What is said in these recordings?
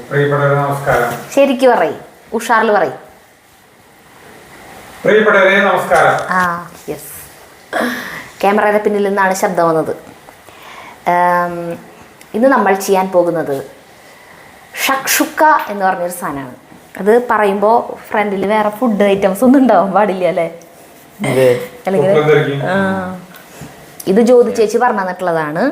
പ്രിയപ്പെട്ടവരെ നമസ്കാരം. ശരിക്കും പറയും, ഉഷാറിൽ പറയും. പ്രിയപ്പെട്ടവരെ നമസ്കാരം. യെസ്, ക്യാമറയുടെ പിന്നിൽ നിന്നാണ് ശബ്ദം വന്നത്. ഇന്ന് നമ്മൾ ചെയ്യാൻ പോകുന്നത് ഷക്ഷുക്ക എന്ന് പറഞ്ഞൊരു സാധനമാണ്. അത് പറയുമ്പോൾ ഫ്രണ്ടിൽ വേറെ ഫുഡ് ഐറ്റംസ് ഒന്നും ഉണ്ടാവാൻ പാടില്ല അല്ലേ? അല്ലെങ്കിൽ ഇത് ജ്യോതി ചേച്ചി പറഞ്ഞു തന്നിട്ടുള്ളതാണ്.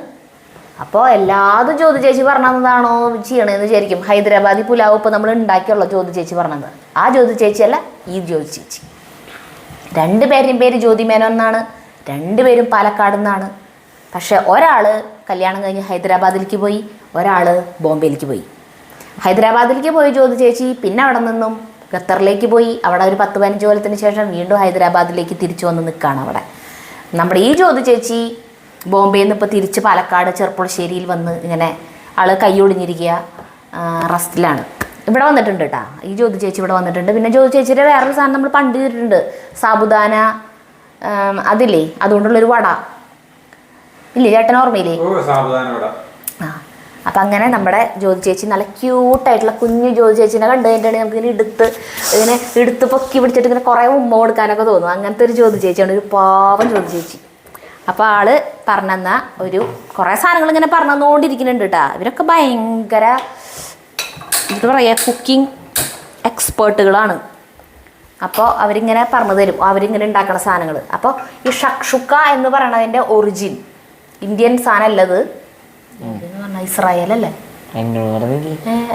അപ്പോൾ എല്ലാതും ജ്യോതി ചേച്ചി പറഞ്ഞു തന്നതാണോ ചെയ്യണമെന്ന് വിചാരിക്കും. ഹൈദരാബാദി പുലാവ് ഇപ്പോൾ നമ്മൾ ഉണ്ടാക്കിയുള്ള ജ്യോതി ചേച്ചി പറഞ്ഞത്. ആ ജ്യോതി ചേച്ചിയല്ല, ഈ ജ്യോതി ചേച്ചി. രണ്ടുപേരുടെയും പേര് ജ്യോതി മേനോൻ എന്നാണ്, രണ്ടുപേരും പാലക്കാട് നിന്നാണ്. പക്ഷെ ഒരാൾ കല്യാണം കഴിഞ്ഞ് ഹൈദരാബാദിലേക്ക് പോയി, ഒരാൾ ബോംബെയിലേക്ക് പോയി. ഹൈദരാബാദിലേക്ക് പോയി ജ്യോതി ചേച്ചി, പിന്നെ അവിടെ നിന്നും ഖത്തറിലേക്ക് പോയി. അവിടെ ഒരു 10-15 കൊല്ലത്തിന് ശേഷം വീണ്ടും ഹൈദരാബാദിലേക്ക് തിരിച്ചു വന്ന് നിൽക്കുകയാണ് അവിടെ. നമ്മുടെ ഈ ജ്യോതി ചേച്ചി ബോംബെയിൽ നിന്ന് ഇപ്പോൾ തിരിച്ച് പാലക്കാട് ചെറുപ്പുളശ്ശേരിയിൽ വന്ന് ഇങ്ങനെ ആൾ കൈയൊടിഞ്ഞിരിക്കുക, റെസ്റ്റിലാണ്. ഇവിടെ വന്നിട്ടുണ്ട് കേട്ടോ, ഈ ജ്യോതി ചേച്ചി ഇവിടെ വന്നിട്ടുണ്ട്. പിന്നെ ജ്യോതി ചേച്ചിയുടെ വേറൊരു സാധനം നമ്മൾ പണ്ട് ചെയ്തിട്ടുണ്ട്, സാബുദാന അതില്ലേ, അതുകൊണ്ടുള്ളൊരു വട ഇല്ലേ ചേട്ടൻ, ഓർമ്മയില്ലേ? അപ്പം അങ്ങനെ നമ്മുടെ ജ്യോതി ചേച്ചി നല്ല ക്യൂട്ടായിട്ടുള്ള കുഞ്ഞു ജ്യോതി ചേച്ചീനെ കണ്ടു കഴിഞ്ഞിട്ടുണ്ടെങ്കിൽ നമുക്ക് ഇങ്ങനെ എടുത്ത് പൊക്കി പിടിച്ചിട്ട് ഇങ്ങനെ കുറേ ഉമ്മ കൊടുക്കാനൊക്കെ തോന്നും. അങ്ങനത്തെ ഒരു ജ്യോതി ചേച്ചിയാണ്, ഒരു പാവം ജ്യോതി ചേച്ചി. അപ്പോൾ ആൾ പറഞ്ഞെന്ന കുറേ സാധനങ്ങൾ ഇങ്ങനെ പറഞ്ഞുകൊണ്ടിരിക്കുന്നുണ്ട് കേട്ടോ. ഇവരൊക്കെ ഭയങ്കര എന്താ പറയുക, കുക്കിംഗ് എക്സ്പേർട്ടുകളാണ്. അപ്പോൾ അവരിങ്ങനെ പറഞ്ഞു തരും, അവരിങ്ങനെ ഉണ്ടാക്കുന്ന സാധനങ്ങൾ. അപ്പോൾ ഈ ഷക്ഷുക്ക എന്ന് പറയണതിൻ്റെ ഒറിജിൻ ഇന്ത്യൻ സാധനം അല്ലത്, പറഞ്ഞാൽ ഇസ്രായേൽ അല്ലേ?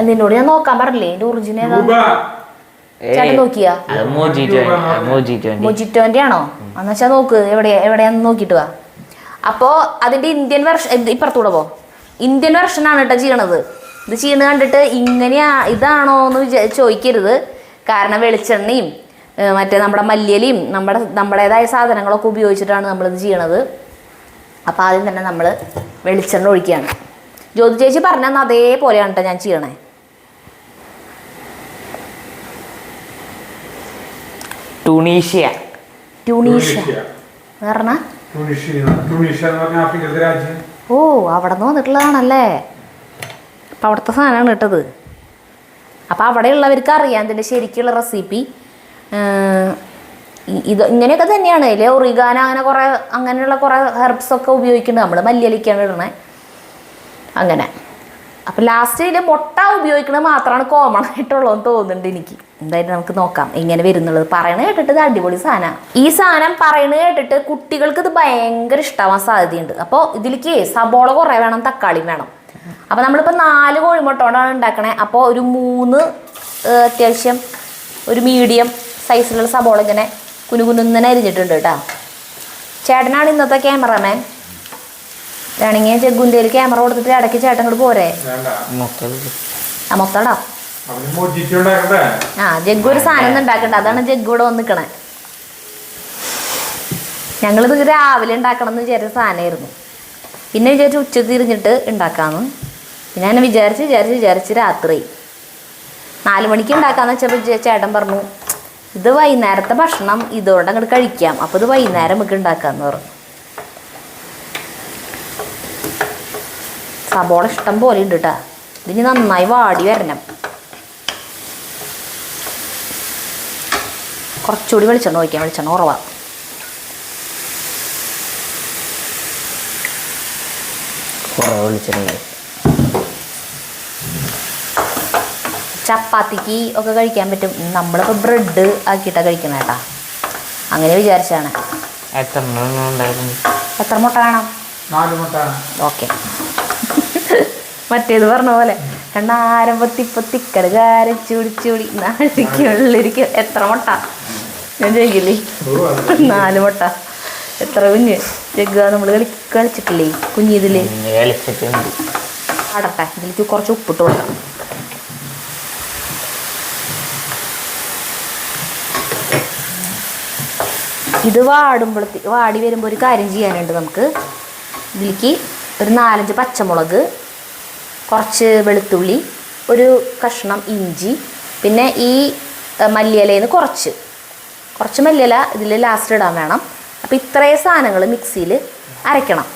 നിന്നോട് ഞാൻ നോക്കാൻ പറഞ്ഞില്ലേ ഇതിൻ്റെ ഒറിജിൻ ഏതാ? ചേട്ടൻ നോക്കിയാ? മൊജിറ്റോൻ്റെ ആണോ? എന്ന് വെച്ചാൽ നോക്ക്, എവിടെയാന്ന് നോക്കിയിട്ട് വാ. അപ്പോൾ അതിൻ്റെ ഇന്ത്യൻ വെർഷൻ ഇപ്പുറത്തൂടെ പോ. ഇന്ത്യൻ വെർഷനാണ് കേട്ടോ ചെയ്യണത്. ഇത് ചെയ്യുന്നത് കണ്ടിട്ട് ഇങ്ങനെയാ ഇതാണോ എന്ന് ചോദിക്കരുത്. കാരണം വെളിച്ചെണ്ണയും മറ്റേ നമ്മുടെ മല്ലിയിലയും നമ്മുടേതായ സാധനങ്ങളൊക്കെ ഉപയോഗിച്ചിട്ടാണ് നമ്മളിത് ചെയ്യണത്. അപ്പോൾ ആദ്യം തന്നെ നമ്മൾ വെളിച്ചെണ്ണ ഒഴിക്കുകയാണ്. ജ്യോതി ചേച്ചി പറഞ്ഞാൽ അതേപോലെയാണ് കേട്ടോ ഞാൻ ചെയ്യണേ. ട്യൂണീഷ്യ പറഞ്ഞ ഓ, അവിടെ നിന്ന് വന്നിട്ടുള്ളതാണല്ലേ. അപ്പം അവിടുത്തെ സാധനമാണ് കേട്ടത്. അപ്പം അവിടെയുള്ളവർക്ക് അറിയാം ഇതിൻ്റെ ശരിക്കുള്ള റെസിപ്പി. ഇത് ഇങ്ങനെയൊക്കെ തന്നെയാണ്. അതിൽ ഒറിഗാന അങ്ങനെയുള്ള കുറേ ഹെർബ്സൊക്കെ ഉപയോഗിക്കുന്നുണ്ട്. നമ്മൾ മല്ലിയിലയ്ക്കാണ് ഇടണേ അങ്ങനെ. അപ്പം ലാസ്റ്റ് ഇതിൽ മുട്ട ഉപയോഗിക്കുന്നത് മാത്രമാണ് കോമൺ ആയിട്ടുള്ളതെന്ന് തോന്നുന്നുണ്ട് എനിക്ക്. എന്തായാലും നമുക്ക് നോക്കാം എങ്ങനെ വരുന്നുള്ളത്. പറയണ കേട്ടിട്ട് ഇത് അടിപൊളി സാധനമാണ്. ഈ സാധനം പറയണ കേട്ടിട്ട് കുട്ടികൾക്ക് ഇത് ഭയങ്കര ഇഷ്ടമാവാൻ സാധ്യതയുണ്ട്. അപ്പോൾ ഇതിലേക്ക് സബോള കുറേ വേണം, തക്കാളി വേണം. അപ്പോൾ നമ്മളിപ്പോൾ 4 കോഴിമുട്ട കൊണ്ടാണ് ഉണ്ടാക്കണേ. അപ്പോൾ ഒരു 3 അത്യാവശ്യം ഒരു മീഡിയം സൈസിലുള്ള സബോള ഇങ്ങനെ കുനുകുനുന്നെ അരിഞ്ഞിട്ടുണ്ട് കേട്ടോ. ചേട്ടനാണ് ഇന്നത്തെ ക്യാമറമാൻ. വേണമെങ്കിൽ ജഗ്ഗുൻ്റെ ക്യാമറ കൊടുത്തിട്ട് ഇടയ്ക്ക് ചേട്ടൻ കൂടെ പോരെ? മൊത്തടാ. ജഗ്ഗു ഒരു സാധനം ഉണ്ടാക്കണ്ട, അതാണ് ജഗ്ഗു ഇവിടെ വന്ന് നിൽക്കണേ. ഞങ്ങളിത് രാവിലെ ഉണ്ടാക്കണം എന്ന് വിചാരിച്ച സാധനമായിരുന്നു. പിന്നെ വിചാരിച്ച് ഉച്ച തിരിഞ്ഞിട്ട് ഉണ്ടാക്കാമെന്ന്. പിന്നെ ഞാൻ വിചാരിച്ച് രാത്രി 4 മണിക്ക് ഉണ്ടാക്കാമെന്ന് വെച്ചപ്പോൾ ചേട്ടൻ പറഞ്ഞു ഇത് വൈകുന്നേരത്തെ ഭക്ഷണം ഇതുകൊണ്ട് അങ്ങോട്ട് കഴിക്കാം, അപ്പോൾ ഇത് വൈകുന്നേരം നമുക്ക് ഉണ്ടാക്കാമെന്ന് പറഞ്ഞു. സബോള ഇഷ്ടം പോലെ ഉണ്ട് കേട്ടോ. ഇതിന് നന്നായി വാടി വരണം. കുറച്ചുകൂടി വെളിച്ചെണ്ണ ഒഴിക്കാം, വെളിച്ചെണ്ണ കുറവാണ്. ചപ്പാത്തിക്ക് ഒക്കെ കഴിക്കാൻ പറ്റും. നമ്മളിപ്പോൾ ബ്രെഡ് ആക്കിയിട്ടാണ് കഴിക്കണം കേട്ടാ. അങ്ങനെ വിചാരിച്ചാണ്. എത്ര മുട്ട വേണം? 4 മുട്ട. ഓക്കെ. മറ്റേത് പറഞ്ഞ പോലെ രണ്ടാരം പൊത്തിക്കട് കാരച്ചൂടി നാട്ടിക്കുള്ളിരിക്കും. എത്ര മുട്ട ഞാൻ ചോദിക്കില്ലേ? 4 മുട്ട. എത്ര കുഞ്ഞ് ജഗ്ഗ നമ്മൾ കളിച്ചിട്ടില്ലേ കുഞ്ഞിതില്? ആടട്ടെ, ഇതിലേക്ക് കുറച്ച് ഉപ്പിട്ട് കൊടുക്കാം. ഇത് വാടി വരുമ്പോൾ ഒരു കാര്യം ചെയ്യാനുണ്ട് നമുക്ക്. ഇതിലേക്ക് ഒരു 4-5 പച്ചമുളക്, കുറച്ച് വെളുത്തുള്ളി, ഒരു കഷ്ണം ഇഞ്ചി, പിന്നെ ഈ മല്ലിയിലയിൽ നിന്ന് കുറച്ച് മല്ലിയില ഇതിൽ ലാസ്റ്റ് ഇടാൻ വേണം. അപ്പോൾ ഇത്രയും സാധനങ്ങൾ മിക്സിയിൽ അരയ്ക്കണം.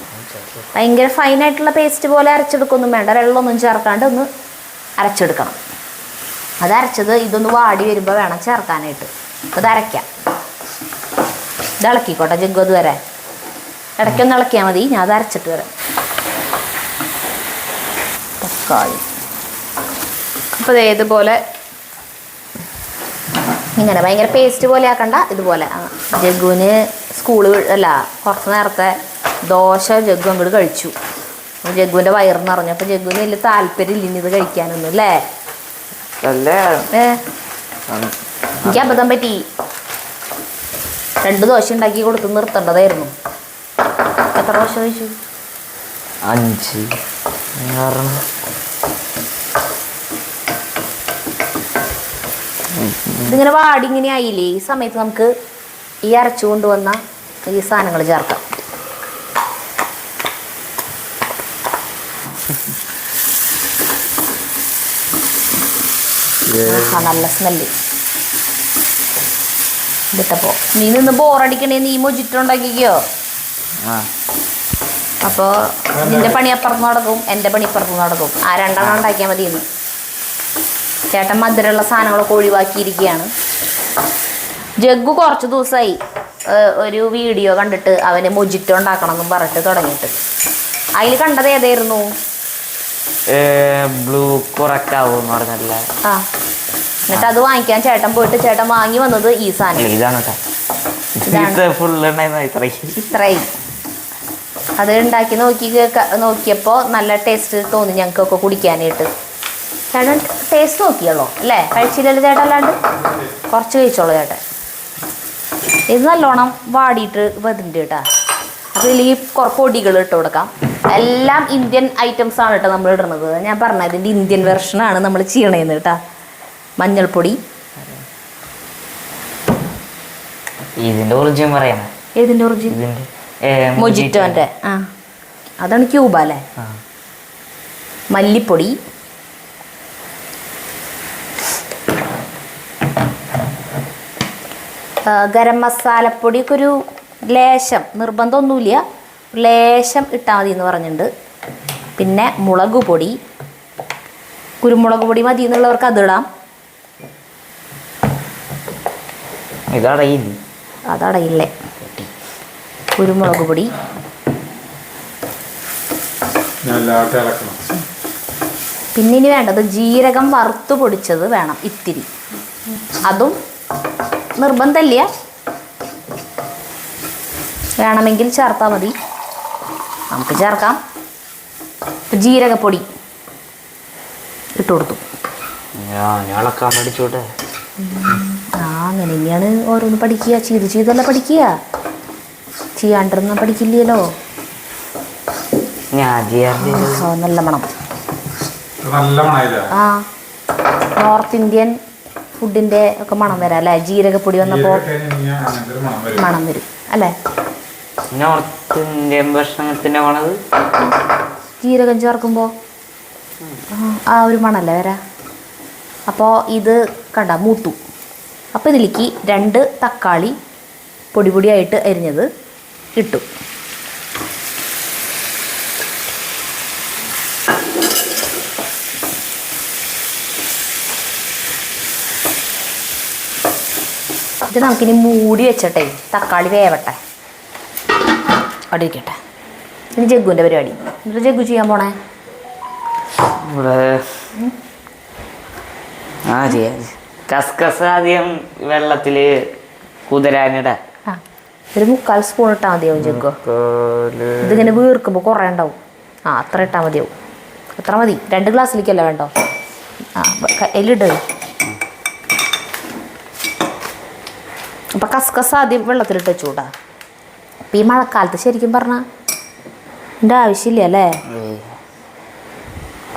ഭയങ്കര ഫൈനായിട്ടുള്ള പേസ്റ്റ് പോലെ അരച്ചെടുക്കൊന്നും വേണ്ട, വെള്ളമൊന്നും ചേർക്കാണ്ട് ഒന്ന് അരച്ചെടുക്കണം. അത് അരച്ചത് ഇതൊന്ന് വാടി വരുമ്പോൾ വേണം ചേർക്കാനായിട്ട്. അത് അരയ്ക്കാം. ഇത് ഇളക്കിക്കോട്ടെ ജഗ്ഗു അത് വരെ. ഇടയ്ക്കൊന്ന് ഇളക്കിയാൽ മതി. ഞാൻ അത് അരച്ചിട്ട് വരാം. തക്കാളി അപ്പോൾ ഇതുപോലെ ഇങ്ങനെ ഭയങ്കര പേസ്റ്റ് പോലെ ആക്കണ്ട. ഇതുപോലെ ജഗ്ഗുവിന് സ്കൂള് അല്ല കുറച്ച് നേരത്തെ ദോശ ജഗ്ഗു അങ്ങോട്ട് കഴിച്ചു. ജഗ്ഗുവിൻ്റെ വയറ് നിറഞ്ഞു. അപ്പോൾ ജഗ്ഗുവിന് വലിയ താല്പര്യം ഇല്ല ഇത് കഴിക്കാനൊന്നും അല്ലേ? എനിക്ക് അബദ്ധം പറ്റി. 2 ദോശ ഉണ്ടാക്കി കൊടുത്ത് നിർത്തേണ്ടതായിരുന്നു. എത്ര ദോശ കഴിച്ചു? 5. ഇതിങ്ങനെ വാടി ഇങ്ങനെ ആയില്ലേ? ഈ സമയത്ത് നമുക്ക് ഈ അരച്ചു കൊണ്ടുവന്ന ഈ സാധനങ്ങൾ ചേർക്കാം. നല്ല സ്മെല്ല് ഇതിട്ടപ്പോ. നീ നിന്ന് ബോറടിക്കണേ നീ മൊജിറ്റോ ഉണ്ടാക്കിക്കോ. അപ്പോൾ നിന്റെ പണി അപ്പുറത്ത് നടക്കും, എൻ്റെ പണി ഇപ്പുറത്ത് നടക്കും. ആ 2 എണ്ണം ഉണ്ടാക്കിയാൽ മതി. ഇന്ന് ചേട്ടൻ മധുരമുള്ള സാധനങ്ങളൊക്കെ ഒഴിവാക്കിയിരിക്കുകയാണ്. ജഗ്ഗു കുറച്ച് ദിവസമായി ഒരു വീഡിയോ കണ്ടിട്ട് അവന് മൊജിറ്റോ ഉണ്ടാക്കണം എന്നും പറഞ്ഞിട്ട് തുടങ്ങിയിട്ട്. അതിൽ കണ്ടത് ഏതായിരുന്നു? ബ്ലൂ കുറക്കാവൂന്ന് പറഞ്ഞല്ലേ. ആ എന്നിട്ട് അത് വാങ്ങിക്കാൻ ചേട്ടൻ പോയിട്ട് ചേട്ടൻ വാങ്ങി വന്നത് ഈ സാധനം ഇതാണ്. ഇത്രയും അത് ഉണ്ടാക്കി നോക്കിയപ്പോൾ നല്ല ടേസ്റ്റ് തോന്നി ഞങ്ങൾക്കൊക്കെ കുടിക്കാനായിട്ട്. ചേട്ടൻ ടേസ്റ്റ് നോക്കിയല്ലോ അല്ലേ? കഴിച്ചില്ലല്ലോ ചേട്ടൻ? അല്ലാണ്ട് കുറച്ച് കഴിച്ചോളൂ ചേട്ടൻ. ഇത് നല്ലോണം വാടിയിട്ട് വന്നിട്ടുണ്ട് കേട്ടോ. അതിൽ ഈ പൊടികൾ ഇട്ട് കൊടുക്കാം. എല്ലാം ഇന്ത്യൻ ഐറ്റംസ് ആണ് കേട്ടോ നമ്മൾ ഇടുന്നത്. ഞാൻ പറഞ്ഞത് ഇതിൻ്റെ ഇന്ത്യൻ വെർഷനാണ് നമ്മൾ ചെയ്യണേന്ന് കേട്ടോ. മഞ്ഞൾപ്പൊടി. ഇതിന്റെ ഒറിജിൻ പറയണേ. ഏതിൻ്റെ ഒറിജിൻ? മൊജിറ്റോൻ്റെ. ആ അതാണ് ക്യൂബ അല്ലേ? മല്ലിപ്പൊടി, ഗരം മസാലപ്പൊടിയൊക്കെ ഒരു ലേശം, നിർബന്ധമൊന്നുമില്ല, ലേശം ഇട്ടാൽ മതി എന്ന് പറഞ്ഞിട്ടുണ്ട്. പിന്നെ മുളക് പൊടി, കുരുമുളക് പൊടി മതി എന്നുള്ളവർക്ക് അതിടാം. അതടയില്ലേ? കുരുമുളക് പൊടി. പിന്നെ ഇനി വേണ്ടത് ജീരകം വറുത്ത് പൊടിച്ചത് വേണം ഇത്തിരി. അതും നിർബന്ധമില്ല, വേണമെങ്കിൽ ചേർത്താൽ മതി. നമുക്ക് ചേർക്കാം. ജീരകപ്പൊടി ഇട്ട് കൊടുത്തു. അങ്ങനെ തന്നെയാണ് ഓരോന്ന് പഠിക്കുക. ചെയ്തല്ല പഠിക്കുക, ചെയ്യാണ്ടിരുന്ന പഠിക്കില്ലല്ലോ. നല്ല മണം. ആ നോർത്ത് ഇന്ത്യൻ ഫുഡിൻ്റെ ഒക്കെ മണം വരാം അല്ലേ? ജീരകപ്പൊടി വന്നപ്പോൾ മണം വരും അല്ലേ? നോർത്ത് ഇന്ത്യൻ ഭക്ഷണത്തിൻ്റെ മണത് ജീരകം ചേർക്കുമ്പോൾ ആ ഒരു മണല്ലേ വരാ. അപ്പോൾ ഇത് കണ്ട മൂത്തു. അപ്പോൾ ഇതിലേക്ക് 2 തക്കാളി പൊടി പൊടിയായിട്ട് അരിഞ്ഞത് ഇട്ടു. ഇത് നമുക്കിനി മൂടി വെച്ചട്ടെ, തക്കാളി വേവട്ടെ, അവിടെ ഇരിക്കട്ടെ. ഇനി ജഗ്ഗുവിൻ്റെ പരിപാടി. എന്നിട്ട് ജഗ്ഗു ചെയ്യാൻ പോണേ കസ്കസ് ആദ്യം വെള്ളത്തിൽ കുതിരാനിടാ. ഒരു 3/4 സ്പൂൺ ഇട്ടാൽ മതിയാവും ജഗ്ഗു. ഇതിങ്ങനെ വീർക്കുമ്പോൾ കുറേ ഉണ്ടാവും. അത്ര ഇട്ടാൽ മതിയാവും. എത്ര മതി? 2 ഗ്ലാസ്സിലേക്കല്ലേ വേണ്ടോ? എല്ലിട്ട്. അപ്പം കസ്കസ് ആദ്യം വെള്ളത്തിലിട്ട് വെച്ചുകൂടാ. അപ്പം ഈ മഴക്കാലത്ത് ശരിക്കും പറഞ്ഞാൽ എൻ്റെ ആവശ്യമില്ല അല്ലേ?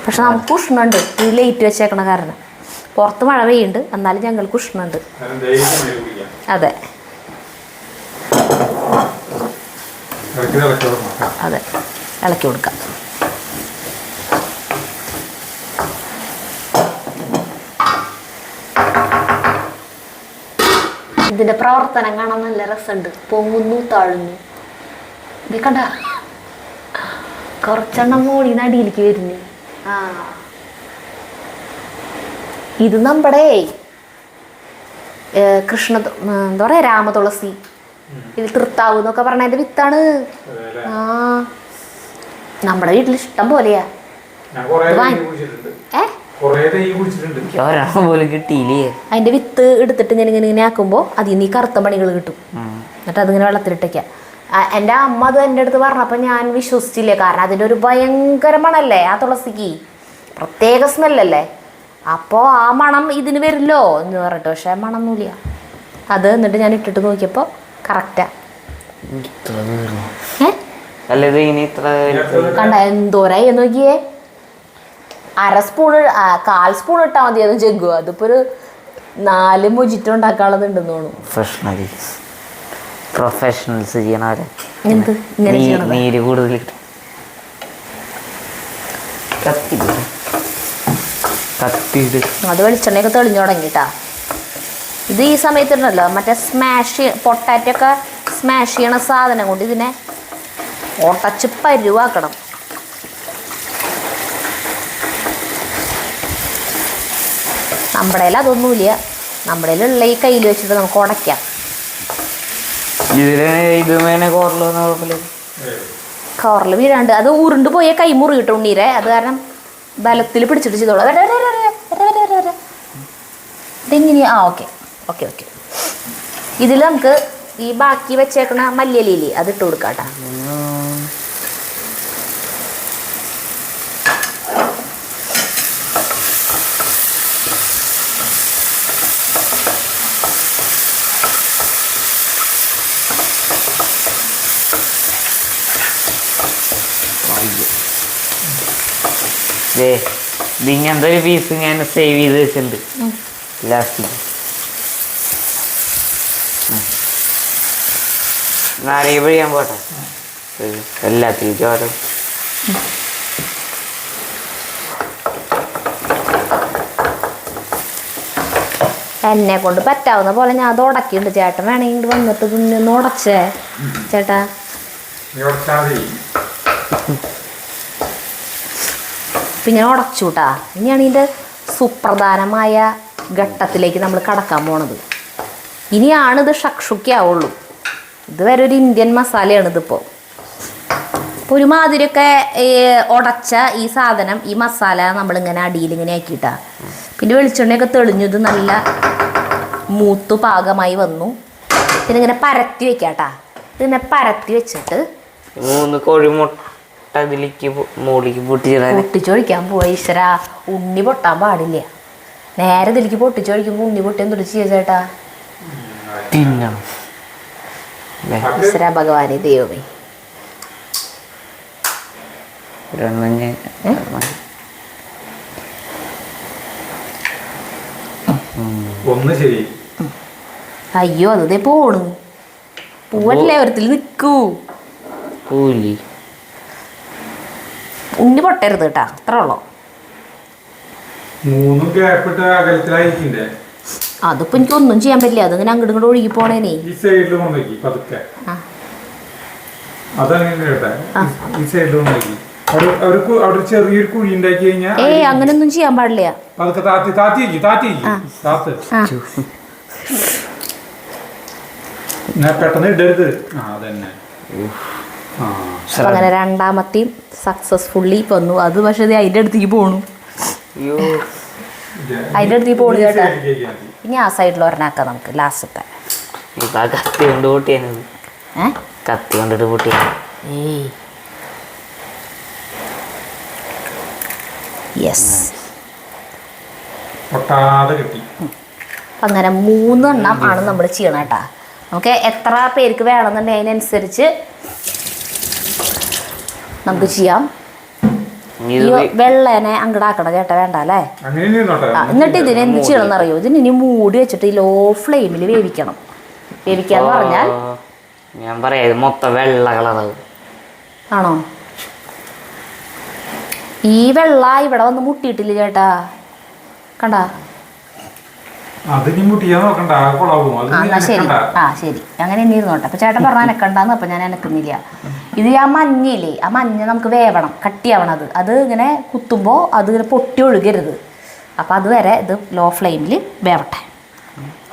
പക്ഷെ നമുക്ക് ഉഷ്ണുണ്ട് ഈ ലൈറ്റ് വെച്ചേക്കണ കാരണം. പുറത്ത് മഴ പെയ്യുന്നുണ്ട്, എന്നാലും ഞങ്ങൾക്ക് ഉഷ്ണുണ്ട്. അതെ അതെ, ഇളക്കി കൊടുക്കാം. ഇതിൻ്റെ പ്രവർത്തനം കാണാൻ നല്ല രസമുണ്ട്. പൊങ്ങുന്നു താഴുന്നു. ഇത് കണ്ട കുറച്ചെണ്ണം മോളിന്ന് അടിയിലേക്ക് വരുന്നു. ഇത് നമ്മുടെ കൃഷ്ണ എന്താ പറയാ രാമതുളസി ഇത് തൃത്താവ് എന്നൊക്കെ പറഞ്ഞതിന്റെ വിത്താണ്. ആ നമ്മുടെ വീട്ടിൽ ഇഷ്ടം പോലെയാ. പോലും കിട്ടിയില്ലേ. അതിന്റെ വിത്ത് എടുത്തിട്ട് ഞാൻ ഇങ്ങനെ ആക്കുമ്പോൾ അതിൽ നിന്ന് ഈ കറുത്ത മണികൾ കിട്ടും. എന്നിട്ട് അതിങ്ങനെ വെള്ളത്തിലിട്ടേക്കാം. എൻ്റെ അമ്മ അത് എൻ്റെ അടുത്ത് പറഞ്ഞപ്പോൾ ഞാൻ വിശ്വസിച്ചില്ലേ. കാരണം അതിൻ്റെ ഒരു ഭയങ്കര മണല്ലേ ആ തുളസിക്ക്, പ്രത്യേക സ്മെല്ലല്ലേ. അപ്പോൾ ആ മണം ഇതിന് വരില്ലോ എന്ന് പറഞ്ഞിട്ട്, പക്ഷേ മണമൊന്നുമില്ല അത്. എന്നിട്ട് ഞാൻ ഇട്ടിട്ട് നോക്കിയപ്പോൾ കറക്റ്റാ. കണ്ട എന്തോരായി നോക്കിയേ. 1/2 സ്പൂണ് 1/4 സ്പൂൺ ഇട്ടാൽ മതി അത് ജഗ്ഗു. അതിപ്പോൾ ഒരു 4 മൊജിറ്റോ ഉണ്ടാക്കാനുള്ളതുണ്ടെന്ന് തോന്നുന്നു. പ്രൊഫഷണൽസ് ചെയ്യണവരെ എന്ത് ഇങ്ങനെ നീര് കൂടുതൽ അത് വെളിച്ചെണ്ണയൊക്കെ തെളിഞ്ഞു തുടങ്ങിട്ടാ. ഇത് ഈ സമയത്തുണ്ടല്ലോ മറ്റേ പൊട്ടാറ്റോ ഒക്കെ സ്മാഷ് ചെയ്യണ സാധനം കൊണ്ട് ഇതിനെ ഒട്ടച്ച് പരുവാക്കണം. നമ്മുടെ അതൊന്നുമില്ല. നമ്മുടെ ഉള്ള ഈ കയ്യിൽ വെച്ചിട്ട് നമുക്ക് ഉടയ്ക്കാം. കവറിൽ വീഴാണ്ട് അത് ഉരുണ്ട് പോയ കൈ മുറി കിട്ടും ഉണ്ണീരെ. അത് കാരണം ബലത്തിൽ പിടിച്ചിട്ട് ചെയ്തോളാം. ഇതെങ്ങനെയാ? Okay okay okay. ഇതിൽ നമുക്ക് ഈ ബാക്കി വെച്ചേക്കണ മല്ലിയിലയില്ലേ അത് ഇട്ട് കൊടുക്കാട്ടാ. ഇങ്ങനത്തെ ഒരു പീസ് ഞാൻ സേവ് ചെയ്ത് വെച്ചിട്ടുണ്ട് ലാസ്റ്റ്. നാരങ്ങ പിഴിയാൻ പോട്ടെ എല്ലാത്തിലും ചോരം. എന്നെ കൊണ്ട് പറ്റാവുന്ന പോലെ ഞാൻ അത് ഉടക്കിണ്ട്. ചേട്ടൻ വേണമെങ്കിൽ വന്നിട്ട് ഒന്ന് ഉടച്ചേ ചേട്ടാ. പിന്നെ ഉടച്ചുട്ടാ. ഇനിയാണ് ഇതിൻ്റെ സുപ്രധാനമായ ഘട്ടത്തിലേക്ക് നമ്മൾ കടക്കാൻ പോണത്. ഇനിയാണ് ഇത് ഷക്ഷുക്കാവുള്ളൂ. ഇതുവരെ ഒരു ഇന്ത്യൻ മസാലയാണ് ഇതിപ്പോൾ. ഒരുമാതിരിയൊക്കെ ഉടച്ച ഈ സാധനം ഈ മസാല നമ്മളിങ്ങനെ അടിയിലിങ്ങനെ ആക്കിയിട്ടാ. പിന്നെ വെളിച്ചെണ്ണയൊക്കെ തെളിഞ്ഞു. ഇത് നല്ല മൂത്തു പാകമായി വന്നു. ഇതിനിങ്ങനെ പരത്തി വെക്കാട്ടാ. ഇതിങ്ങനെ പരത്തി വെച്ചിട്ട് 3 കോഴിമുട്ട അതിലേക്ക് പൊട്ടിച്ചൊഴിക്കാൻ പോവാ. ഈശ്വര, ഉണ്ണി പൊട്ടാൻ പാടില്ല. നേരെ ഇതിലേക്ക് പൊട്ടിച്ചൊഴിക്കുമ്പോൾ ഉണ്ണി പൊട്ടി എന്തൊരു ചെയ്യാ ചേട്ടാ? ഈശ്വര ഭഗവാനെ ദൈവമേ. അയ്യോ അതേ പോണു. പൂവല്ലേ ഒരത്തിൽ നിൽക്കൂ. ഉണ്ണി പൊട്ടരുത് കേട്ടാ. അത്ര ഉള്ളോ. അതിപ്പോ എനിക്കൊന്നും ചെയ്യാൻ പറ്റില്ല. അതിങ്ങനെ അങ്ങോട്ട് ഇങ്ങോട്ട് ഒഴുകി പോണേനെ. ചെറിയൊരു കുഴി ഉണ്ടാക്കി കഴിഞ്ഞാൽ അങ്ങനെയൊന്നും ചെയ്യാൻ പാടില്ല. പെട്ടെന്ന് ഇടരുത്. അങ്ങനെ രണ്ടാമത്തെയും സക്സസ്ഫുള്ളി വന്നു. അത് പക്ഷെ അതിൻ്റെ അടുത്തേക്ക് പോണു. അതിൻ്റെ അടുത്തേക്ക് പോണു ചേട്ടാ. ഇനി ആ സൈഡിൽ ഒരെണ്ണാക്കാം നമുക്ക് ലാസ്റ്റത്തെ. കത്തി കൊണ്ട് പൊട്ടിയാനത്. കത്തി കൊണ്ടിട്ട് പൊട്ടിയ യെസ്. അങ്ങനെ 3 എണ്ണം ആണ് നമ്മൾ ചെയ്യണം കേട്ടാ. നമുക്ക് എത്ര പേർക്ക് വേണമെന്നുണ്ടെങ്കിൽ അതിനനുസരിച്ച് നമുക്ക് ചെയ്യാം. ഈ വെള്ളനെ അങ്ങടാക്കണം ചേട്ടാ. വേണ്ട അല്ലേ? എന്നിട്ട് ഇതിന് എന്ത് ചെയ്യണം എന്നറിയോ? ഇതിന് ഇനി മൂടി വെച്ചിട്ട് ഈ ലോ ഫ്ലെയിമിൽ വേവിക്കണം. വേവിക്കാന്ന് പറഞ്ഞാൽ ഞാൻ പറയാ മൊത്തം വെള്ള കളറാവും. ആണോ? ഈ വെള്ള ഇവിടെ വന്ന് മുട്ടിയിട്ടില്ല ചേട്ടാ. കണ്ടാ? എന്നാ ശരി. ശരി, അങ്ങനെ തന്നെ ഇരുന്നോട്ടെ. അപ്പൊ ചേട്ടൻ പറഞ്ഞാൽ അനക്കണ്ടാന്ന്. അപ്പൊ ഞാൻ അനക്കുന്നില്ല. ഇത് ആ മഞ്ഞയില്ലേ, ആ മഞ്ഞ നമുക്ക് വേവണം, കട്ടിയാവണം. അത് ഇങ്ങനെ കുത്തുമ്പോൾ അത് ഇങ്ങനെ പൊട്ടി ഒഴുകരുത്. അപ്പം അതുവരെ ഇത് ലോ ഫ്ലെയിമിൽ വേവട്ടെ.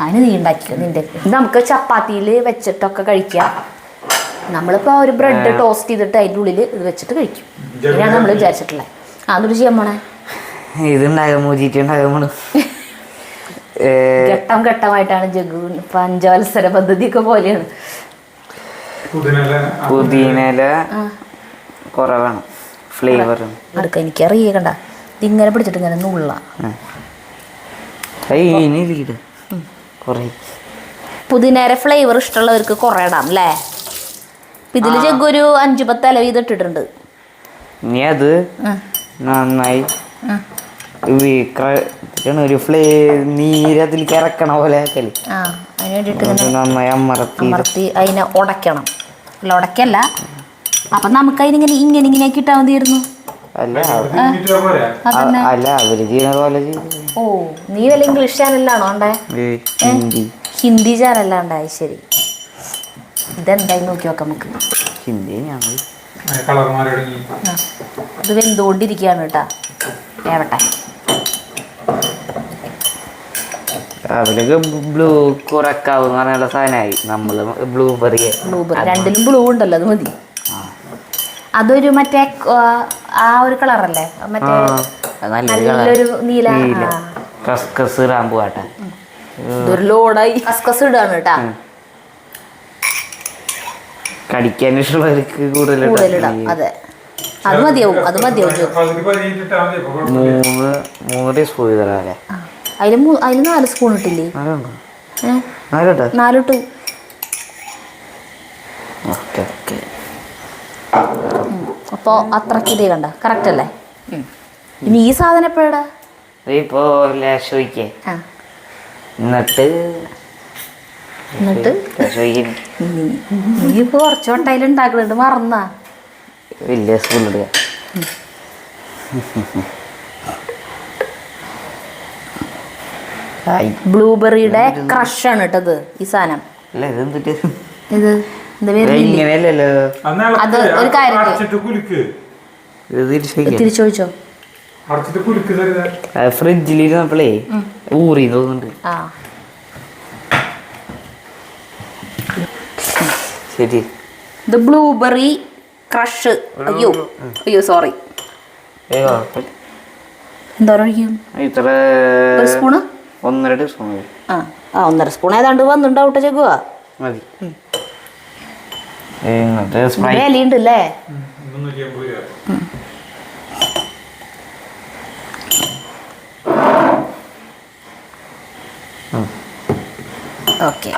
അതിന് നീ ഉണ്ടാക്കിയോ നിൻ്റെ. ഇത് നമുക്ക് ചപ്പാത്തിയിൽ വെച്ചിട്ടൊക്കെ കഴിക്കാം. നമ്മളിപ്പോൾ ഒരു ബ്രെഡ് ടോസ്റ്റ് ചെയ്തിട്ട് അതിൻ്റെ ഉള്ളിൽ ഇത് വെച്ചിട്ട് കഴിക്കും. ഇങ്ങനെയാണ് നമ്മൾ വിചാരിച്ചിട്ടുള്ളത്. അതൊരു ചെയ്യാൻ പോണേ ഘട്ടം ഘട്ടമായിട്ടാണ് ജഗു പഞ്ചവത്സര പദ്ധതിയൊക്കെ പോലെയാണ്. പുതിനയില കുറവാണ് ഫ്ലേവർ എടുക്ക. എനിക്കറിയ കണ്ട ഇതിങ്ങനെ പിടിച്ചിട്ട് ഇങ്ങനെ നുള്ള പുതിനേര ഫ്ലേവർ ഇഷ്ടമുള്ളവർക്ക് കുറേ ഇടാം അല്ലേ. ഇതിൽ ജഗു ഒരു 5-10 ഇല വീതം ഇട്ടിട്ടുണ്ട്. ഇനി അത് നന്നായി ഒരു നീരതിലേക്ക് ഇറക്കണ പോലെ ആക്കല്. അതിന് വേണ്ടിയിട്ട് നന്നായി അമർത്തി അതിനെ ഉടയ്ക്കണം. അല്ല ഉടയ്ക്കല്ല, അപ്പം നമുക്ക് അതിനിങ്ങനെ ഇങ്ങനെ ഇട്ടാൽ മതിയായിരുന്നു. അല്ല അവര് ചെയ്യുന്ന പോലെ. ഓ നീ വല്ല ഇംഗ്ലീഷ് ചാനലിലാണോ ഉണ്ടേ? ഹിന്ദി ചാനലിലാണ്ടേ? ശരി, ഇതെന്തായി നോക്കി നോക്കാം നമുക്ക്. ഹിന്ദി ഇത് വെന്തുകൊണ്ടിരിക്കുകയാണ് കേട്ടാ. വേവട്ടെ. അവരൊക്കെ ബ്ലൂ കുറക്കാവുന്ന പറഞ്ഞുള്ള സാധനമായി. നമ്മള് ബ്ലൂബെറി രണ്ടിലും ബ്ലൂ ഉണ്ടല്ലോ, അത് മതി. അതൊരു മറ്റേ ആ ഒരു കളറല്ലേ, മറ്റേ നല്ലൊരു നീല. കസ്കസ് ഇടാൻ പോട്ടെ. ഇതൊരു ലോഡായി കസ്കസ് ഇടാണ് കേട്ടാ. കടിക്കാൻ ഇഷ്ടമുള്ളവർക്ക് കൂടുതലിടാം. അതെ, അത് മതിയാവും. അത് മതിയാവും. 3 ടീസ്പൂൺ ഇതല്ലേ. അതിൽ 4 സ്പൂൺ ഇട്ടില്ലേ? 4 ഇട്ടു. അപ്പോൾ അത്രക്ക് ഇതേ കണ്ട കറക്റ്റ് അല്ലേ? ഇനി ഈ സാധനം എപ്പോഴാ? ഇപ്പോ ലേശോയ്ക്കേ. എന്നിട്ട് നീ ഇപ്പൊ കുറച്ച് വട്ടയിൽ ഉണ്ടാക്കുന്നുണ്ട്, മറന്നാ? വലിയ സ്പൂൺ ഇടുക. ബ്ലൂബെറിയുടെ ക്രഷ് ആണ് കേട്ടത് ഈ സാധനം. ഇത് ഇങ്ങനെയല്ലല്ലോ. അത് ഒരു കാര്യം തിരിച്ചൊഴിച്ചോ. ഫ്രിഡ്ജിലിരുന്നപ്പോഴേ ഊറി തോന്നുന്നുണ്ട്. ശരി, ഇത് ബ്ലൂബെറി ക്രഷ്. അയ്യോ സോറി. എന്തോരൊഴിക്കും? ഇത്ര ഒരു സ്പൂണ്, 1.5 ടീസ്പൂൺ. 1.5 സ്പൂൺ ഏതാണ്ട് വന്നിട്ടുണ്ടാവട്ടെ ചെക്കുക. മതി. വിലയുണ്ട് അല്ലേ? ഓക്കെ,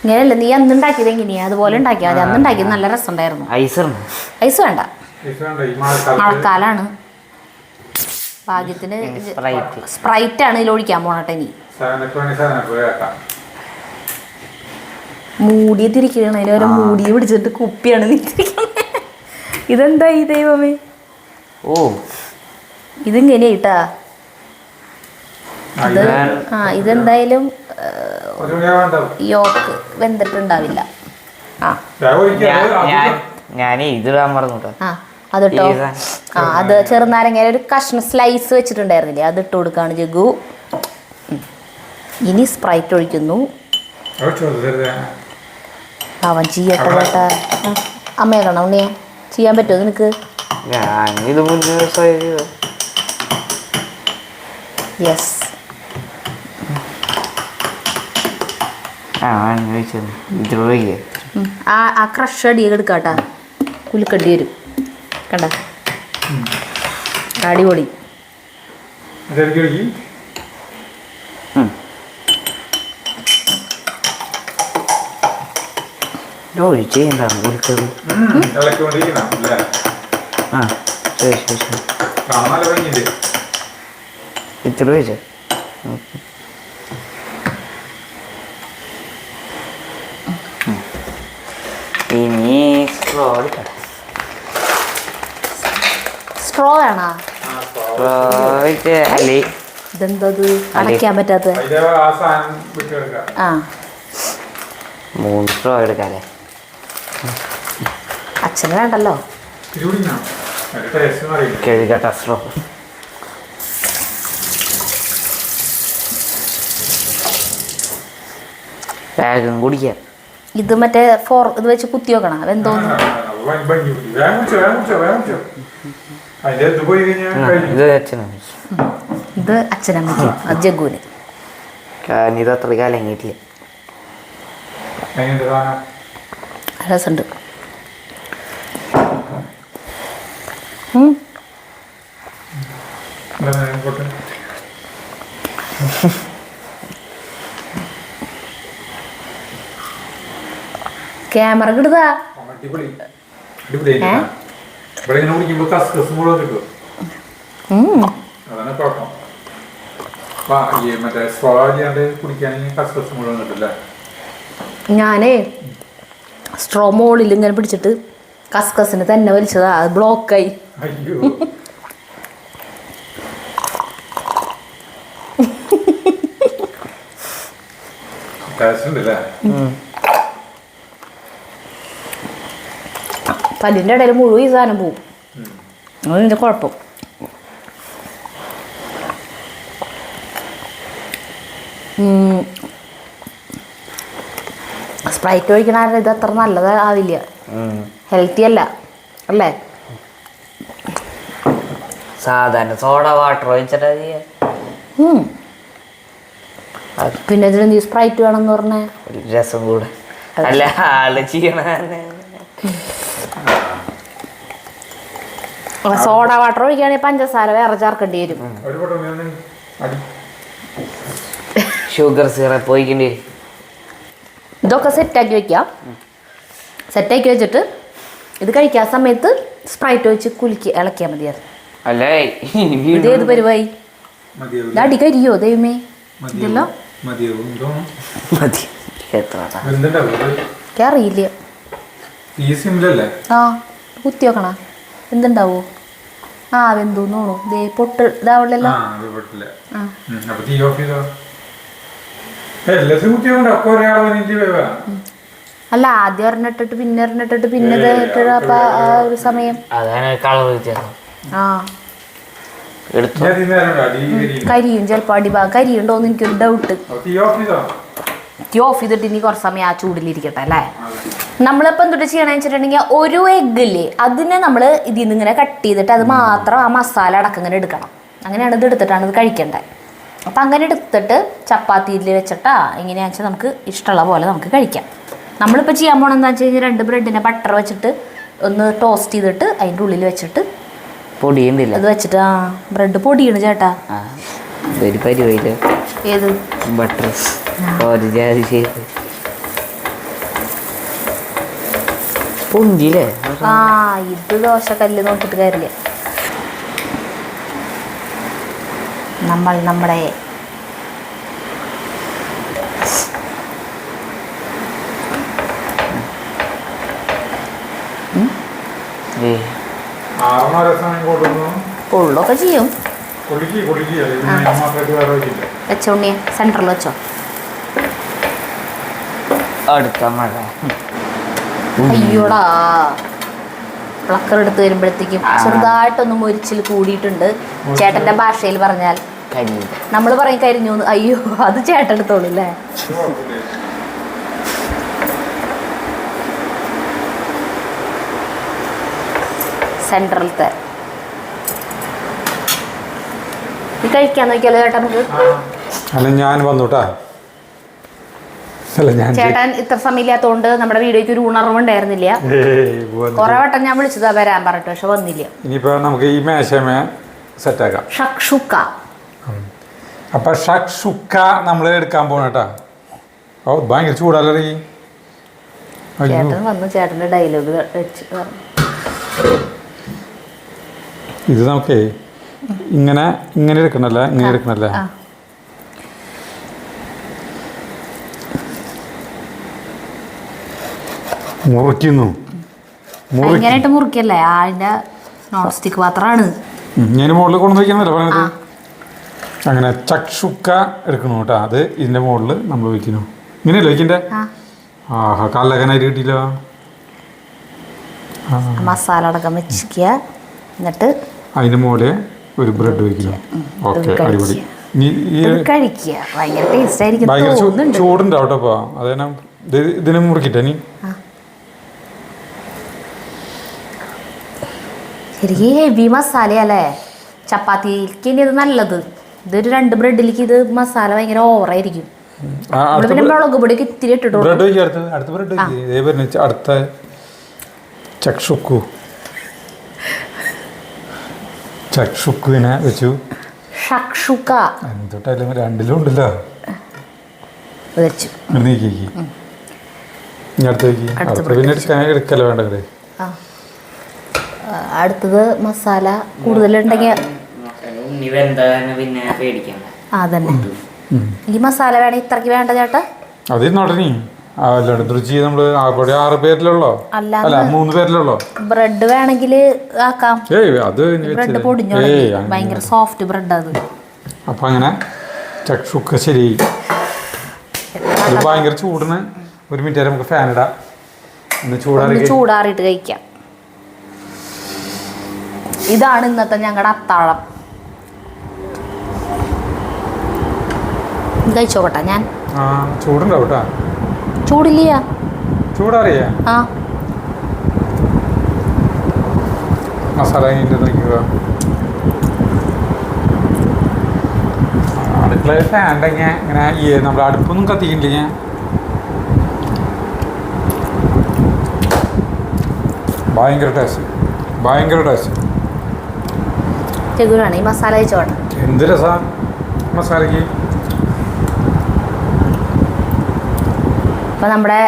ഇങ്ങനെയല്ല നീ അന്ന് ഉണ്ടാക്കിയത് എങ്ങനെയാ? അതുപോലെ ഉണ്ടാക്കിയാൽ മതി. അന്ന് ഉണ്ടാക്കിയത് നല്ല രസം ഉണ്ടായിരുന്നു. ഐസ് വേണ്ട, മഴക്കാലാണ്. ഭാഗ്യത്തിന് സ്പ്രൈറ്റ് ആണ് ഇതിൽ ഒഴിക്കാൻ പോണട്ടെ. ഇനി മൂടിയെ തിരിക്കണം. അതിലോരോ മൂടിയെ പിടിച്ചിട്ട് കുപ്പിയാണ് നീ തിരിക്കുന്നത്. ഇതെന്താ ഈ ദൈവമേ? ഇതിങ്ങനെയായിട്ടാ. ഇതെന്തായാലും യോക്ക് വെന്തിട്ടുണ്ടാവില്ല. അതിട്ടോ. അത് ചെറുനാരങ്ങ ഒരു കഷ്ണം സ്ലൈസ് വെച്ചിട്ടുണ്ടായിരുന്നില്ലേ, അത് ഇട്ട് കൊടുക്കാണ് ജഗു. ഇനി സ്പ്രൈറ്റ് ഒഴിക്കുന്നു. അവൻ ചെയ്യട്ടെ കേട്ടാ. അമ്മയെ കാണാം ഉണ്ണിയെ. ചെയ്യാൻ പറ്റുമോ നിനക്ക്? യെസ്. ആ ക്രഷ് അടിയെ എടുക്കാട്ടാ. കുലുക്കടി വരും കണ്ട. അടിപൊളി. ഇത്ര ഒഴിച്ചോ. ഇനി സ്ട്രോ എടുക്കട്ടെ. സ്ട്രോ വേണോ? ഇതെന്താ അടയ്ക്കാൻ പറ്റാത്ത? 3 സ്ട്രോ എടുക്കാല്ലേ? അച്ഛന് വേണ്ടല്ലോ. ടേസ്റ്റ് അറിയില്ല. കഴുകട്ട സ്ട്രോ വേഗം കുടിക്കാം. ഇത് മറ്റേ ഇത് വെച്ച് കുത്തി വെക്കണം അതെന്തോന്നു. അതിന്റെ ഇത് പോയി കഴിഞ്ഞാൽ ഇത് അച്ഛനാണ്. ഇത് അച്ഛനമ്മയ്ക്ക് അത് ജഗ്ഗുവിന്. ഇത് അത്ര കാലം കഴിഞ്ഞിട്ടില്ല. എങ്ങനെയുണ്ട് സാധനം? രസമുണ്ട്. പോട്ടെ. ക്യാമറ കിടുതാ. അടിപൊളി അടിപൊളി. ഇവിടെ ഇങ്ങനെ കുടിക്കുമ്പോ കസ്കസ് മുഴുവൻ കിട്ടും. അതാണ് കുഴപ്പം. മറ്റേ സ്ട്രോ ചെയ്യാണ്ട് കുടിക്കുകയാണെങ്കിൽ കസ്കസ് മുഴുവൻ കിട്ടില്ല. ഞാനേ സ്ട്രോ മോളിൽ ഇങ്ങനെ പിടിച്ചിട്ട് കസ്കസിന് തന്നെ വലിച്ചതാ, അത് ബ്ലോക്കായി. അയ്യോ ടേസ്റ്റ് ഉണ്ടല്ലേ. പല്ലിൻ്റെ ഇടയിൽ മുഴുവൻ ഈ സാധനം പോവും. അതിൻ്റെ കുഴപ്പം. സ്പ്രൈറ്റ് ഒഴിക്കണ ഇത് അത്ര നല്ലത് ആവില്ല, ഹെൽത്തി അല്ല അല്ലേ. സാധാരണ സോഡ വാട്ടർ ഒഴിച്ചിട്ടാ പിന്നെ ഇതിന് സ്പ്രൈറ്റ് വേണമെന്ന് പറഞ്ഞേ രസം കൂടെ അല്ല ആള് ചെയ്യണ. സോഡ വാട്ടർ ഒഴിക്കുകയാണെങ്കിൽ പഞ്ചസാര വേറെ ചേർക്കേണ്ടി വരും. ഷുഗർ സിറപ്പ് ഒഴിക്കേണ്ടി വരും. ഇതൊക്കെ സെറ്റാക്കി വെക്കാം. സെറ്റാക്കി വെച്ചിട്ട് ഇത് കഴിക്കാൻ സമയത്ത് സ്പ്രൈറ്റ് ഒഴിച്ച് കുലുക്കി ഇളക്കിയാൽ മതിയായിരുന്നു. അല്ലേ ഇതേത് പരിപാടി അടി കരിയോ ദൈവമേ. ഇതല്ലോ മതി. അറിയില്ല. ആ കുത്തി വെക്കണ എന്തുണ്ടാവോ? ആ വെന്തോന്നു ദേ പൊട്ട് ഇതാവണല്ലോ. അല്ല ആദ്യം ഒരെണ്ണിട്ടിട്ട് പിന്നെ ഒരെണ്ണിട്ടിട്ട് പിന്നെ അപ്പൊ ആ ഒരു സമയം ആ കരിയും ചിലപ്പോ അടിഭാഗം കരിയുണ്ടോന്ന് എനിക്കൊരു ഡൗട്ട്. തീ ഓഫ് ചെയ്തിട്ട് ഇനി കുറച്ച് സമയം ആ ചൂടിലിരിക്കട്ടെ അല്ലേ. നമ്മളിപ്പോൾ എന്തുട്ട് ചെയ്യണമെന്ന് വെച്ചിട്ടുണ്ടെങ്കിൽ ഒരു എഗ്ഗില്ലേ അതിനെ നമ്മൾ ഇതിൽ നിന്ന് ഇങ്ങനെ കട്ട് ചെയ്തിട്ട് അത് മാത്രം ആ മസാല അടക്കം ഇങ്ങനെ എടുക്കണം. അങ്ങനെയാണ് ഇത് എടുത്തിട്ടാണ് ഇത് കഴിക്കേണ്ടത്. അപ്പം അങ്ങനെ എടുത്തിട്ട് ചപ്പാത്തിയിൽ വെച്ചിട്ടാ എങ്ങനെയാണെന്ന് വെച്ചാൽ നമുക്ക് ഇഷ്ടമുള്ള പോലെ നമുക്ക് കഴിക്കാം. നമ്മളിപ്പോൾ ചെയ്യാൻ പോകണമെന്ന് വെച്ച് കഴിഞ്ഞാൽ 2 ബ്രെഡിനെ ബട്ടർ വെച്ചിട്ട് ഒന്ന് ടോസ്റ്റ് ചെയ്തിട്ട് അതിൻ്റെ ഉള്ളിൽ വെച്ചിട്ട് പൊടിയുന്നില്ല അത് വെച്ചിട്ട് ആ ബ്രെഡ് പൊടിയാണ് ചേട്ടാ. ഏത് ബട്ടർ പൊന്തില്ലേ? ആ ഇത് ദോശക്കല്ല് നോക്കിയിട്ട് കാര്യമില്ല. നമ്മുടെ 6 സമയം കൊടുക്കുന്നു. പൊള്ളൊക്കെ ചെയ്യും. വെച്ചോ ഉണ്ണിയെ സെൻറ്ററിൽ വെച്ചോ. അടുത്ത മഴ. അയ്യോടാ പ്ലക്കർ എടുത്ത് വരുമ്പോഴത്തേക്കും ചെറുതായിട്ടൊന്ന് മൊരിച്ചിൽ കൂടിയിട്ടുണ്ട്. ചേട്ടന്റെ ഭാഷയിൽ പറഞ്ഞാൽ നമ്മൾ പറയും കരിഞ്ഞു. അയ്യോ അത് ചേട്ടൻ എടുത്തോളൂ അല്ലേ. സെൻട്രലത്തെ ഇത് കഴിക്കാൻ നോക്കിയാലോ ചേട്ടാ നമുക്ക്? അല്ല ഞാൻ വന്നുട്ടാ. ചേട്ടൻ ഇത്ര സമയമില്ലാത്തോണ്ട് നമ്മുടെ വീഡിയോക്ക് ഒരു ഉണർവുണ്ടായിരുന്നില്ല. കുറെ വട്ടം ഞാൻ വിളിച്ചതാ വരാൻ പറഞ്ഞിട്ട്, പക്ഷെ വന്നില്ല. ഇനിയിപ്പോ നമുക്ക് ഈ മേശമേ സെറ്റാക്കാം. ഷക്ഷുക്ക. അപ്പൊ ഷക്ഷുക്ക നമ്മൾ എടുക്കാൻ പോണട്ടാ. ഓ ഭയങ്കര ചൂടല്ലേ. ചേട്ടൻ വന്നു ചേട്ടന്റെ ഡയലോഗ് വെച്ച് പറഞ്ഞു. ഇത് നമുക്കേ ഇങ്ങനെ എടുക്കണല്ലേ, ഇങ്ങനെ എടുക്കണല്ലേ. മുറിക്കുന്നു. ഇങ്ങനെയായിട്ട് മുറിക്കല്ലേ, അതിന്റെ നോൺ സ്റ്റിക്ക് പാത്രമാണ്. ഞാൻ മുകളിൽ കൊണ്ടു വയ്ക്കുന്നല്ലേ പറഞ്ഞത്. അങ്ങനെ ചക്ഷുക്ക എടുക്കണു കേട്ടോ. അത് ഇതിന്റെ മുകളിൽ നമ്മൾ വയ്ക്കുന്നു. ഇങ്ങനെയല്ലേ വയ്ക്കണ്ടേ? ആഹാ കല്ലകനായിട്ട് കിട്ടിയില്ലോ. മസാല അടക്കം വെച്ചിരിക്കുക. എന്നിട്ട് അതിന് മുകളിൽ ഒരു ബ്രെഡ് വയ്ക്കുന്നു. ഓക്കെ, അടിപൊളി. ഇനി ഈ കഴിക്കുക. ഭയങ്കര ടേസ്റ്റ് ആയിരിക്കും ഭയങ്കര തോന്നുന്നുണ്ട്. ചൂടുണ്ടാവും കേട്ടോ. അപ്പോൾ അതേനാ ഇതിനെ മുറുക്കിട്ടെ നീ. ശരിക്കും ഹെവി മസാലയല്ലേ ചപ്പാത്തിക്ക്. ഇനി ഇത് നല്ലത് ഇതൊരു 2 ബ്രെഡിലേക്ക് ഇത് മസാല ഭയങ്കര ഓവറായിരിക്കും. പിന്നെ മുളക് പൊടിയൊക്കെ ഇത്തിരി ഇട്ടിട്ടു. ബ്രെഡ് വയ്ക്കുക. അടുത്ത ബ്രെഡ് വയ്ക്കുക. അടുത്ത ചക്ഷുക്കുവിനെ വെച്ചു. ഷക്ഷുക്ക എന്തൊട്ടായാലും രണ്ടിലും ഉണ്ടല്ലോ. വെച്ചു. നീക്കി ഇനി അടുത്ത വയ്ക്കി. അടുത്ത പിന്നെ എടുക്കല്ലോ വേണ്ടത്. അടുത്തത് മസാല കൂടുതലുണ്ടെങ്കിൽ പിന്നെ പേടിക്കണ്ട. അതന്നെ. ഈ മസാല വേണേ ഇത്രക്ക് വേണ്ട ചേട്ടാ. അത് നടനി രുചി നമ്മള് 6 പേരിലുള്ളോ? അല്ല 3 പേരിലുള്ളോ? ബ്രെഡ് വേണമെങ്കിൽ ആക്കാം. ബ്രെഡ് പൊടിഞ്ഞോ, ഭയങ്കര സോഫ്റ്റ് ബ്രെഡ് അത്. അപ്പൊ അങ്ങനെ ചക്ഷുക്ക ശരി. അത് ഭയങ്കര ചൂടിന് 1 മിനിറ്റ് വരെ നമുക്ക് ഫാൻ ഇടാം. ചൂടാറിയിട്ട് കഴിക്കാം. ഇതാണ് ഇന്നത്തെ ഞങ്ങളുടെ അത്താഴം. കഴിച്ചോട്ടെ ഞാൻ. ചൂടുണ്ടാവും കേട്ടോ. ചൂടില്ല, ചൂടാറിയാ. മസാല നോക്കുക. അടുക്കളയിൽ ഫാൻ ഉണ്ടെങ്കിൽ ഇങ്ങനെ നമ്മൾ അടുപ്പൊന്നും കത്തിക്കില്ല. ഭയങ്കര ടേസ്റ്റ്. ചെകുനാണ് ഈ മസാല കഴിച്ചോട്ടെ. എന്ത് രസാ മസാലക്ക്. അപ്പോൾ നമ്മുടെ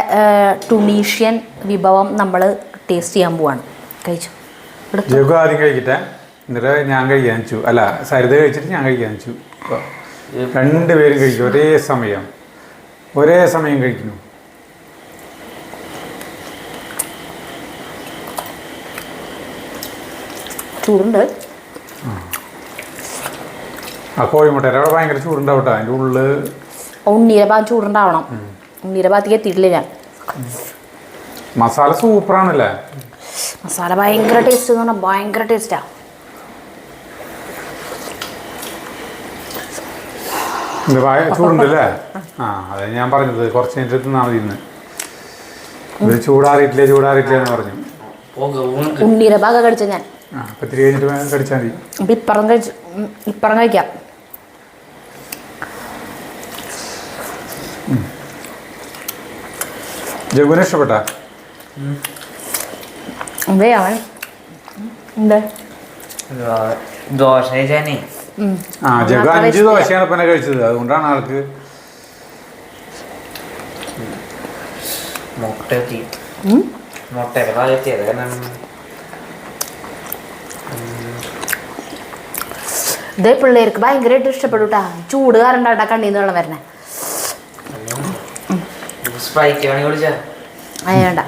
ടുണീഷ്യൻ വിഭവം നമ്മൾ ടേസ്റ്റ് ചെയ്യാൻ പോവാണ്. കഴിച്ചു. ജഗു ആദ്യം കഴിക്കട്ടെ, എന്നിട്ട് ഞാൻ കഴിക്കാൻ വെച്ചു. അല്ല, സരിത കഴിച്ചിട്ട് ഞാൻ കഴിക്കാൻ വെച്ചു. 2 പേരും കഴിക്കും ഒരേ സമയം കഴിക്കുന്നു. ചൂടുണ്ട്. ആ കോഴിമുട്ടയുടെ അവിടെ ഭയങ്കര ചൂടുണ്ടാവട്ടെ. അതിൻ്റെ ഉള്ളിൽ ഉണ്ണീരെ ഭാഗം ചൂടുണ്ടാവണം. ഉണ്ണീരെ ഭാഗത്തേക്ക് എത്തിയിട്ടില്ല ഞാൻ. മസാല സൂപ്പറാണല്ലേ. മസാല ഭയങ്കര ടേസ്റ്റ് എന്ന് പറഞ്ഞാൽ ഭയങ്കര ടേസ്റ്റാ. ചൂടുണ്ടല്ലേ. അതെ ഞാൻ പറഞ്ഞത് കുറച്ച് കഴിഞ്ഞിട്ട് തിന്നാൽ മതി. ഇന്ന് ഇത് ചൂടാറിയിട്ടില്ല എന്ന് പറഞ്ഞു. ഉണ്ണീരെ ഭാഗം കഴിച്ച ഞാൻ. പത്തിരി കഴിഞ്ഞിട്ട് കടിച്ചാൽ മതി. ഇപ്പറം കഴിക്കാം. ജഗുവിനെ ഇഷ്ടപ്പെട്ട? ദോശ കഴിച്ചാനേ. ജഗു 5 ദോശയാണ് ഇപ്പം കഴിച്ചത്. അതുകൊണ്ടാണ് ആൾക്ക് മുട്ടയുടെ ഭാഗത്തിയത്. ഇതേ പിള്ളേർക്ക് ഭയങ്കരമായിട്ട് ഇഷ്ടപ്പെടും കേട്ടാ. ചൂട് കാരണം കേട്ടാ കണ്ണീന്ന് വെള്ളം വരണേ. വേണ്ട.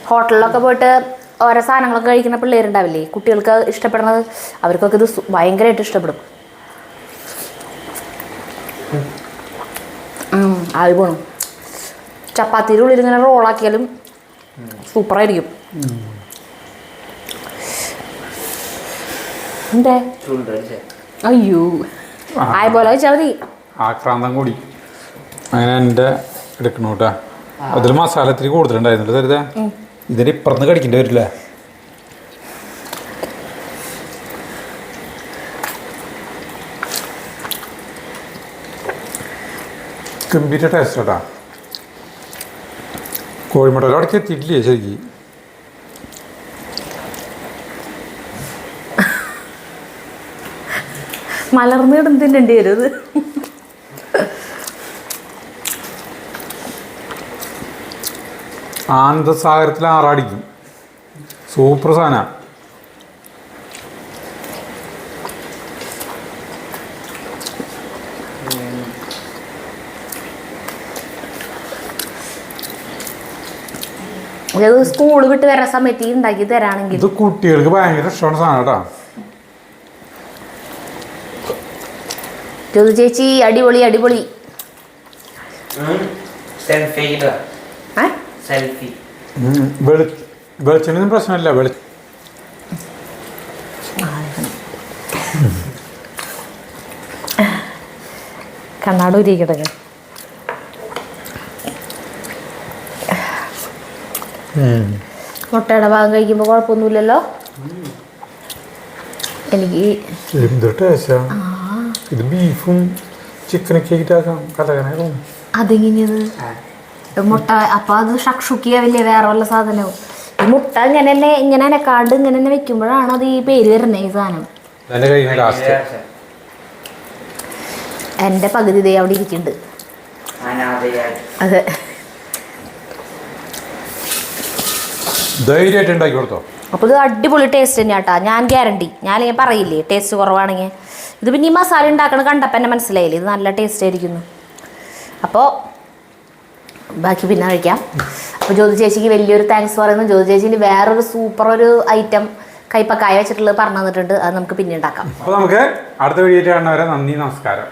ഹോട്ടലിലൊക്കെ പോയിട്ട് ഓരോ സാധനങ്ങളൊക്കെ കഴിക്കുന്ന പിള്ളേരുണ്ടാവില്ലേ, കുട്ടികൾക്ക് ഇഷ്ടപ്പെടുന്നത്, അവർക്കൊക്കെ ഇത് ഭയങ്കരമായിട്ട് ഇഷ്ടപ്പെടും. ആയി പോണം. ചപ്പാത്തിയുടെ ഉള്ളിൽ ഇങ്ങനെ റോളാക്കിയാലും സൂപ്പറായിരിക്കും. എന്തേ അയ്യോ ആയ പോലെ വെച്ചാൽ മതി. ആക്രാന്തം കൂടി അങ്ങനെ എൻ്റെ എടുക്കണു കേട്ടാ. അതിൽ മസാല ഇത്തിരി കൂടുതലുണ്ടായിരുന്നു തരുതേ. ഇതിന് ഇപ്പുറത്ത് കടിക്കേണ്ടി വരില്ല. ഗംഭീര ടേസ്റ്റ് കേട്ടാ. കോഴിമുട്ട അവിടേക്ക് എത്തിയിട്ടില്ലേ ശരിക്കും. മലർന്നിടും തിന്നേണ്ടി വരും ഇത്. ആനന്ദസാഗരത്തിൽ ആറാടിക്കും. സൂപ്പർ സാധന. സ്കൂള് വിട്ട് വരുന്ന സമയത്ത് ഉണ്ടാക്കി തരാണെങ്കിൽ ഇത് കുട്ടികൾക്ക് ഭയങ്കര ഇഷ്ടമാണ് സാധനം കേട്ടോ. ജ്യോതി ചേച്ചി അടിപൊളി അടിപൊളി. വെളിച്ചെണ്ണൊന്നും പ്രശ്നമില്ല. കണ്ണാടൂരിക്കട്ടെ. മുട്ടയുടെ ഭാഗം കഴിക്കുമ്പോൾ കുഴപ്പമൊന്നുമില്ലല്ലോ. എനിക്ക് എന്ത് ടേസ്റ്റാ ഇത്. ബീഫും ചിക്കനൊക്കെ ആയിട്ടാക്കാം കലകനായി. അതെങ്ങനെയത് മുട്ട? അപ്പൊ അത് ഷക്ഷുക്കിയാവില്ലേ വേറെ വല്ല സാധനവും? ഈ മുട്ട ഇങ്ങനെ തന്നെ ഇങ്ങനെ അനക്കാണ്ട് ഇങ്ങനെ തന്നെ വെക്കുമ്പോഴാണ് അത് ഈ പേര് വരുന്നത്. ഈ സാധനം എൻ്റെ പകുതി ദേ അവിടെ ഇരിക്കുന്നുണ്ട്. അതെ, ധൈര്യമായിട്ട് ഉണ്ടാക്കി കൊടുത്തോ. അപ്പോൾ ഇത് അടിപൊളി ടേസ്റ്റ് തന്നെയാണ് കേട്ടോ, ഞാൻ ഗ്യാരണ്ടി. ഞാനിങ്ങനെ പറയില്ലേ ടേസ്റ്റ് കുറവാണെങ്കിൽ. ഇത് പിന്നെ ഈ മസാല ഉണ്ടാക്കണ കണ്ടപ്പോൾ എന്നെ മനസ്സിലായില്ലേ ഇത് നല്ല ടേസ്റ്റ് ആയിരിക്കുന്നു. അപ്പോൾ ബാക്കി പിന്നെ കഴിക്കാം. അപ്പോൾ ജ്യോതി ചേച്ചിക്ക് വലിയൊരു താങ്ക്സ് പറയുന്നു. ജ്യോതി ചേച്ചിൻ്റെ വേറൊരു സൂപ്പർ ഒരു ഐറ്റം കൈപ്പക്കായ വെച്ചിട്ടുള്ളത് പറഞ്ഞു തന്നിട്ടുണ്ട്. അത് നമുക്ക് പിന്നെ ഉണ്ടാക്കാം. അപ്പോൾ നമുക്ക് അടുത്ത വീഡിയോ കാണുന്നവരെ നന്ദി, നമസ്കാരം.